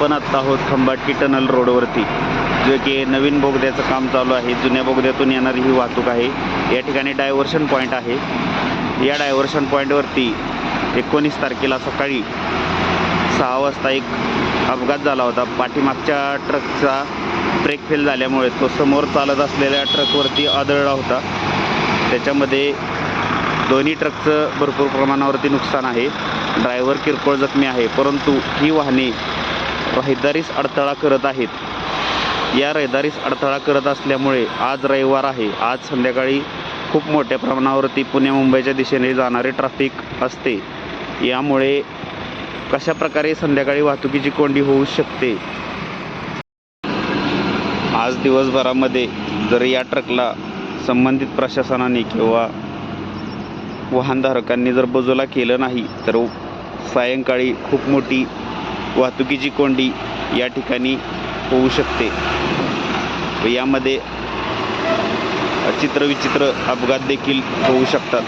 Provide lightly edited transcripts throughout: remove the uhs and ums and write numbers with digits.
आपण आत्ता आहोत खंबाटकी टनल रोडवरती, जो की नवीन बोगद्याचं काम चालू आहे. जुन्या बोगद्यातून येणारी ही वाहतूक आहे. या ठिकाणी डायव्हर्शन पॉईंट आहे. या डायव्हर्शन पॉईंटवरती 19 तारखेला सकाळी 6 वाजता एक अपघात झाला होता. पाठीमागच्या ट्रकचा ब्रेक फेल झाल्यामुळे तो समोर चालत असलेल्या ट्रकवरती आदळला होता. त्याच्यामध्ये दोन्ही ट्रकचं भरपूर प्रमाणावरती नुकसान आहे. ड्रायव्हर किरकोळ जखमी आहे. परंतु ही वाहने रहदारीस अडथळा करत आहेत. या रहदारीस अडथळा करत असल्यामुळे आज रविवार आहे. आज संध्याकाळी खूप मोठ्या प्रमाणावरती पुणे मुंबईच्या दिशेने जाणारे ट्रॅफिक असते. यामुळे कशा प्रकारे संध्याकाळी वाहतुकीची कोंडी होऊ शकते. आज दिवसभरामध्ये जर या ट्रकला संबंधित प्रशासनाने किंवा वाहनधारकांनी जर बाजूला केलं नाही तर सायंकाळी खूप मोठी वाहतुकीची कोंडी या ठिकाणी होऊ शकते. व यामध्ये चित्रविचित्र अपघात देखील होऊ शकतात.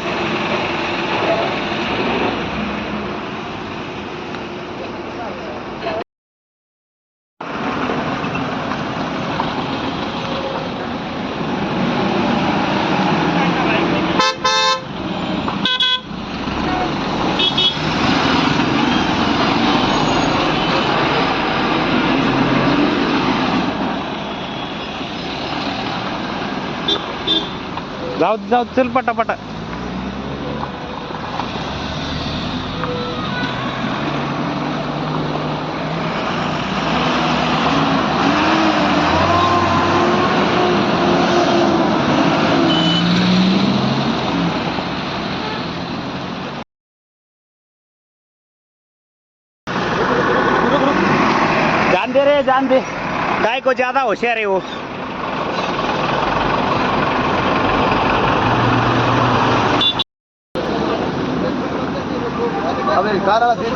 जाऊ जाऊ चल पटापटा. जान दे रे जान दे. काय को ज्यादा होशियार है वो. कार आला ते